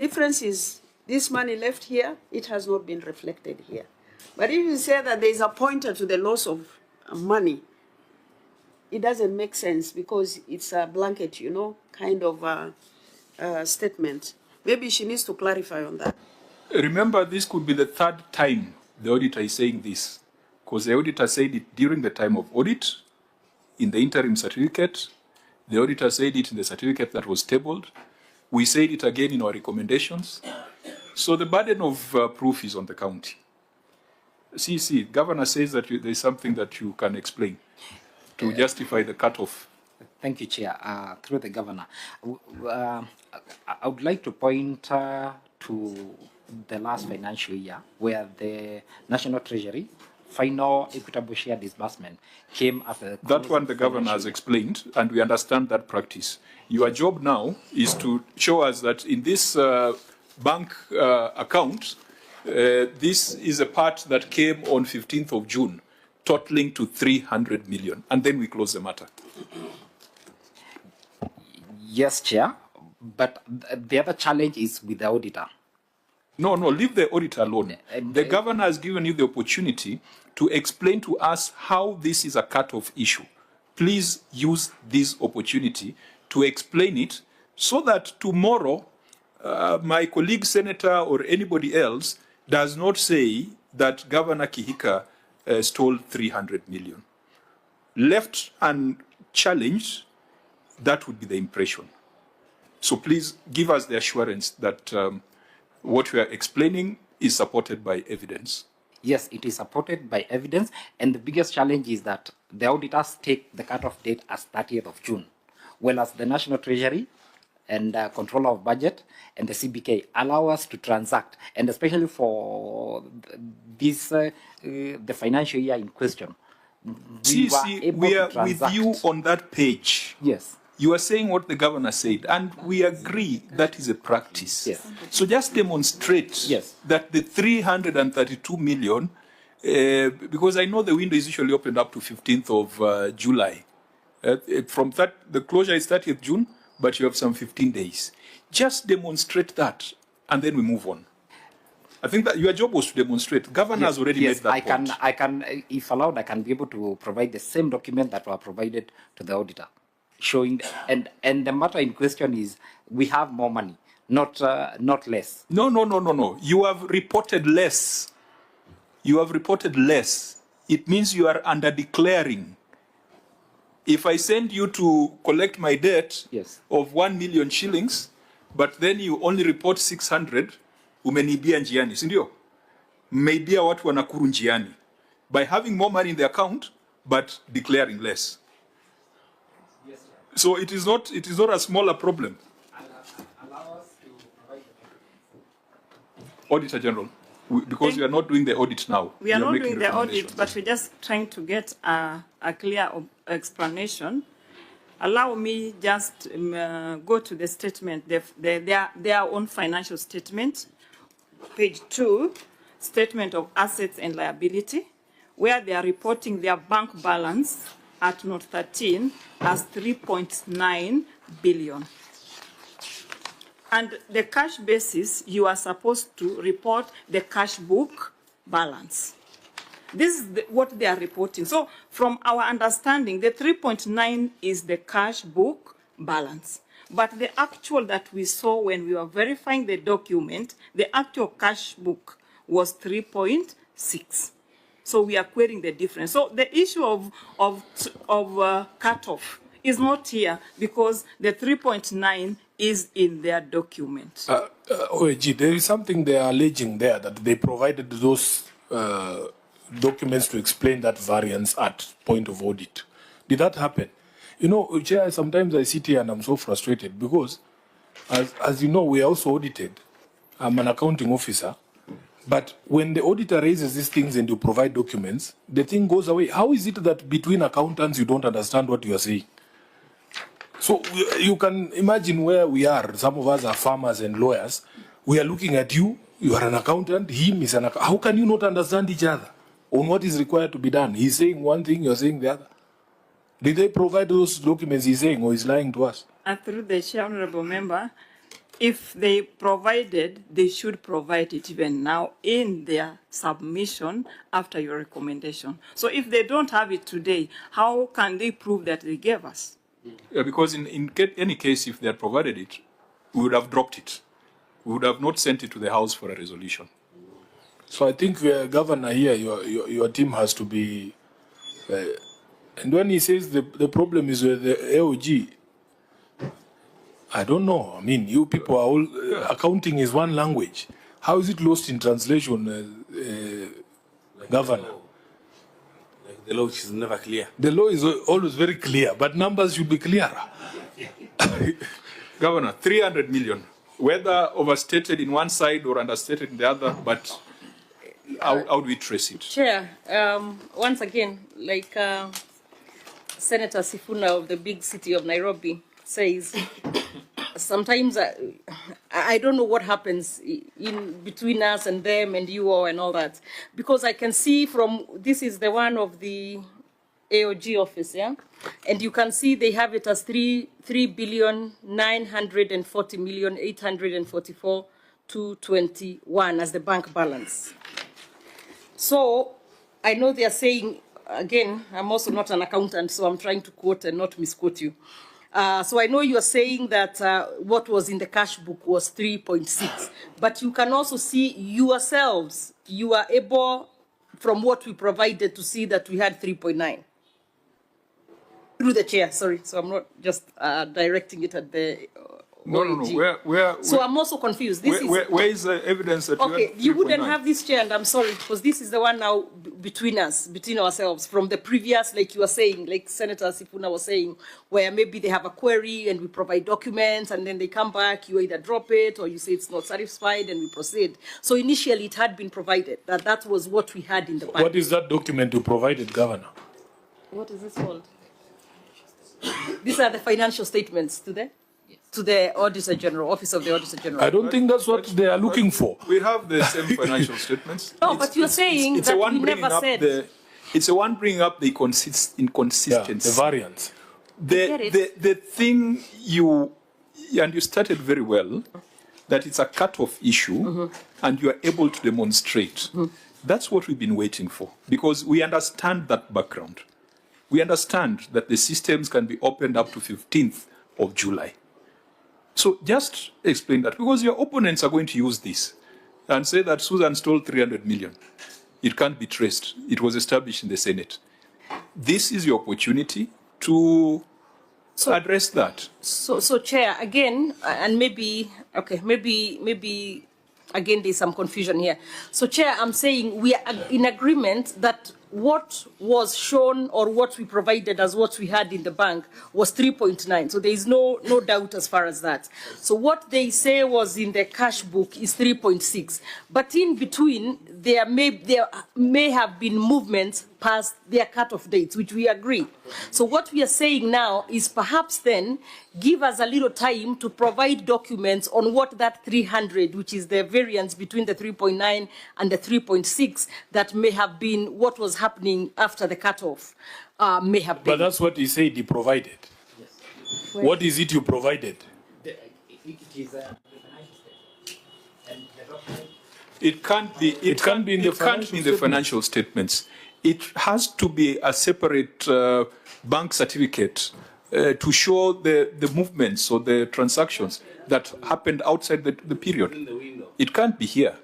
Difference is this money left here, it has not been reflected here. But if you say that there is a pointer to the loss of money, it doesn't make sense because it's a blanket, kind of statement. Maybe she needs to clarify on that. Remember, this could be the third time the auditor is saying this, because the auditor said it during the time of audit, in the interim certificate. The auditor said it in the certificate that was tabled. We said it again in our recommendations. So the burden of proof is on the county. CC, Governor says that there is something that you can explain to justify the cutoff. Thank you, Chair. Through the Governor, I would like to point to the last financial year where the National Treasury final equitable share disbursement came after that one the Governor has explained, and we understand that practice. Your job now is to show us that in this bank account, this is a part that came on 15th of June, totaling to 300 million, and then we close the matter. Yes, Chair, but the other challenge is with the auditor. No, leave the auditor alone. The Governor has given you the opportunity to explain to us how this is a cut-off issue. Please use this opportunity to explain it so that tomorrow my colleague senator or anybody else does not say that Governor Kihika stole 300 million. Left unchallenged, that would be the impression. So please give us the assurance that what we are explaining is supported by evidence. Yes, it is supported by evidence, and the biggest challenge is that the auditors take the cutoff date as 30th of June, whereas the National Treasury and Controller of Budget and the CBK allow us to transact, and especially for this the financial year in question. We are with you on that page. Yes. You are saying what the Governor said, and we agree that is a practice. Yes. So just demonstrate that the 332 million, because I know the window is usually opened up to 15th of July. From that, the closure is 30th June, but you have some 15 days. Just demonstrate that, and then we move on. I think that your job was to demonstrate. Governor has already made that point. I can, if allowed, I can be able to provide the same document that were provided to the auditor, showing, and the matter in question is we have more money, not less. No. You have reported less. You have reported less. It means you are under declaring. If I send you to collect my debt of 1 million shillings, but then you only report 600, umenibia njiani, sindio? Meibia watu wa Nakuru njiani. By having more money in the account, but declaring less. So it is not a smaller problem. Allow us to provide the Auditor General, because we are not doing the audit now. We are not doing the audit, but we're just trying to get a clear explanation. Allow me just go to the statement, their own financial statement, page 2, statement of assets and liability, where they are reporting their bank balance at note 13 as 3.9 billion. And the cash basis, you are supposed to report the cash book balance. This is what they are reporting. So from our understanding, the 3.9 is the cash book balance. But the actual that we saw when we were verifying the document, the actual cash book was 3.6. So we are querying the difference. So the issue of cutoff is not here because the 3.9 is in their document. OAG, there is something they are alleging there, that they provided those documents to explain that variance at point of audit. Did that happen? You know, Chair, sometimes I sit here and I'm so frustrated because, as you know, we are also audited. I'm an accounting officer. But when the auditor raises these things and you provide documents, the thing goes away. How is it that between accountants you don't understand what you are saying? So you can imagine where we are. Some of us are farmers and lawyers. We are looking at you. You are an accountant. Him is an accountant. How can you not understand each other on what is required to be done? He's saying one thing, you're saying the other. Did they provide those documents he's saying, or he's lying to us? And through the Chair, Honorable Member, if they provided, they should provide it even now in their submission after your recommendation. So if they don't have it today, how can they prove that they gave us? Because in any case, if they had provided it, we would have dropped it. We would have not sent it to the House for a resolution. So I think, Governor, here, your team has to be... and when he says the problem is with the AOG, I don't know. I mean, you people are all... accounting is one language. How is it lost in translation, Governor? Like the law is never clear. The law is always very clear, but numbers should be clearer. Governor, 300 million, whether overstated in one side or understated in the other, but how do we trace it? Chair, once again, like Senator Sifuna of the big city of Nairobi says, sometimes I don't know what happens in between us and them and you all and all that, because I can see from, this is the one of the AOG office, yeah? And you can see they have it as 3,940,844,221 as the bank balance. So I know they are saying, again, I'm also not an accountant, so I'm trying to quote and not misquote you. So I know you are saying that what was in the cash book was 3.6, but you can also see yourselves, you are able, from what we provided, to see that we had 3.9. Through the chair, sorry. So I'm not just directing it at the No. So I'm also confused. Where is the evidence that you wouldn't have this chair, and I'm sorry, because this is the one now between us, between ourselves, from the previous, like you were saying, like Senator Sifuna was saying, where maybe they have a query and we provide documents and then they come back, you either drop it or you say it's not satisfied and we proceed. So initially it had been provided, that was what we had in the bank. What is that document you provided, Governor? What is this called? These are the financial statements to the Auditor General, Office of the Auditor General. I don't think that's what they are looking for. We have the same financial statements. No, but you're saying that we never said. It's the one bringing up the inconsistency. The variance. The thing and you started very well, that it's a cut-off issue, and you are able to demonstrate. That's what we've been waiting for, because we understand that background. We understand that the systems can be opened up to 15th of July. So just explain that, because your opponents are going to use this and say that Susan stole 300 million. It can't be traced. It was established in the Senate. This is your opportunity to address that. So Chair, again, and maybe again there's some confusion here. So Chair, I'm saying we are in agreement that what was shown or what we provided as what we had in the bank was 3.9. So there is no doubt as far as that. So what they say was in the cash book is 3.6. But in between, there may have been movements past their cut-off dates, which we agree. So what we are saying now is perhaps then give us a little time to provide documents on what that 300, which is the variance between the 3.9 and the 3.6, that may have been what was happening after the cut-off, may have been. But that's what he said he provided. Yes. What is it you provided? It is the financial statement. And the document. It can't be. It can't be in the financial statements. It has to be a separate bank certificate to show the movements or the transactions that happened outside the period. It can't be here,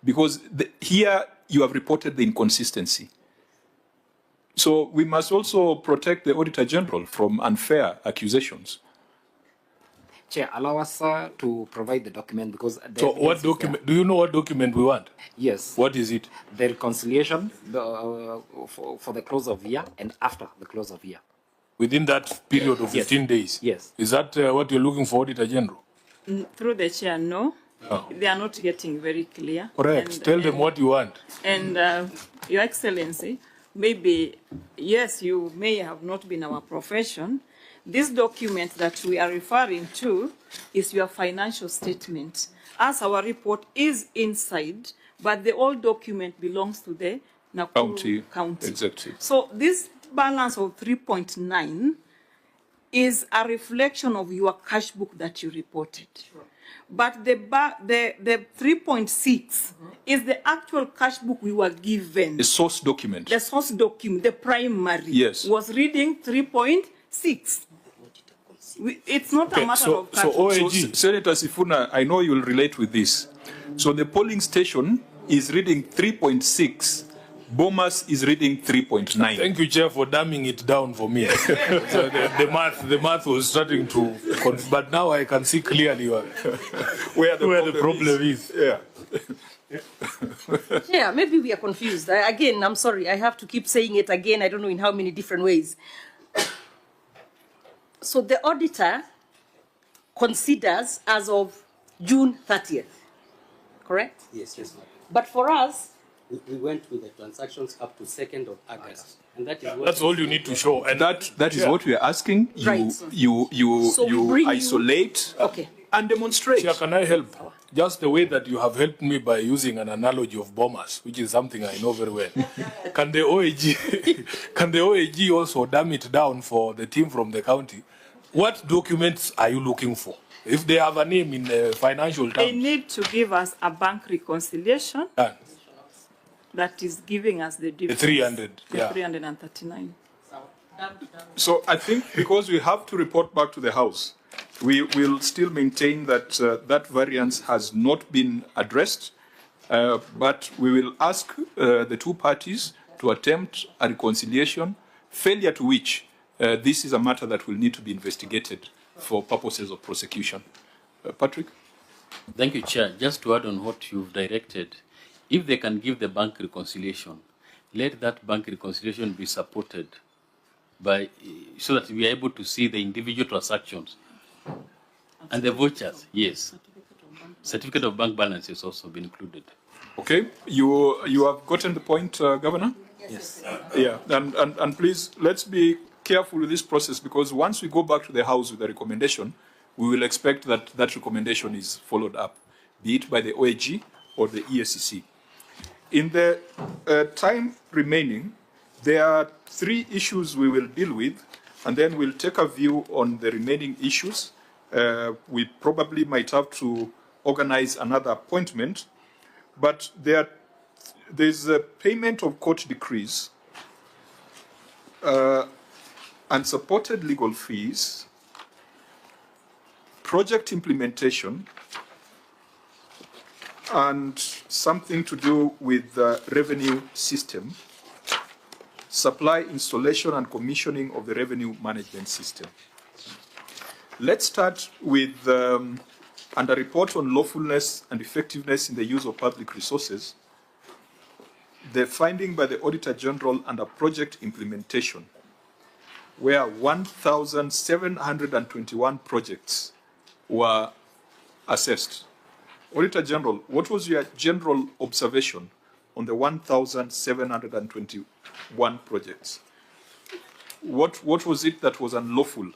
because here you have reported the inconsistency. So we must also protect the Auditor General from unfair accusations. Chair, allow us to provide the document, because... So what document? Do you know what document we want? Yes. What is it? The reconciliation for the close of year and after the close of year. Within that period of 15 days? Yes. Is that what you're looking for, Auditor General? Through the chair, no. Oh. They are not getting very clear. Correct. Tell them what you want. And Your Excellency, maybe, yes, you may have not been our profession. This document that we are referring to is your financial statement, as our report is inside, but the old document belongs to the Nakuru County. Exactly. So this balance of 3.9 is a reflection of your cash book that you reported. Sure. But the 3.6 is the actual cash book we were given. A source document. The source document, the primary, Yes. was reading 3.6. It's not a matter of cash so book. OAG, Senator Sifuna, I know you'll relate with this. So the polling station is reading 3.6. Bomas is reading 3.9. thank you, Chair, for dumbing it down for me. So the math was starting to, but now I can see clearly where the problem is. Yeah. Yeah, maybe we are confused. Again, I'm sorry. I have to keep saying it again. I don't know in how many different ways. So the auditor considers as of June 30th, correct? Yes, yes, ma'am. But for us, We went with the transactions up to 2nd of August. And that is what That's all you need to show. And That is what we are asking. You Right. So we bring you you- isolate Okay. and demonstrate. Chair, can I help? Just the way that you have helped me by using an analogy of bombers, which is something I know very well. Can the OAG also dumb it down for the team from the county? What documents are you looking for? If they have a name in financial They terms. need to give us a bank reconciliation that is giving us the difference. 300, The yeah. 339. So I think because we have to report back to the House, we will still maintain that that variance has not been addressed, but we will ask the two parties to attempt a reconciliation, failure to which this is a matter that will need to be investigated for purposes of prosecution. Patrick? Thank you, Chair. Just to add on what you've directed, if they can give the bank reconciliation, let that bank reconciliation be supported by, so that we are able to see the individual transactions and the vouchers. Yes, certificate of bank balance has also been included. Okay, you have gotten the point, Governor? Yes. Yeah, and please, let's be careful with this process, because once we go back to the House with the recommendation, we will expect that that recommendation is followed up, be it by the OAG or the ESCC. In the time remaining, there are 3 issues we will deal with, and then we'll take a view on the remaining issues. We probably might have to organize another appointment, but there's a payment of court decrees, unsupported legal fees, project implementation, and something to do with the revenue system, supply, installation, and commissioning of the revenue management system. Let's start with under report on lawfulness and effectiveness in the use of public resources, the finding by the Auditor General under project implementation, where 1,721 projects were assessed. Auditor General, what was your general observation on the 1,721 projects? What was it that was unlawful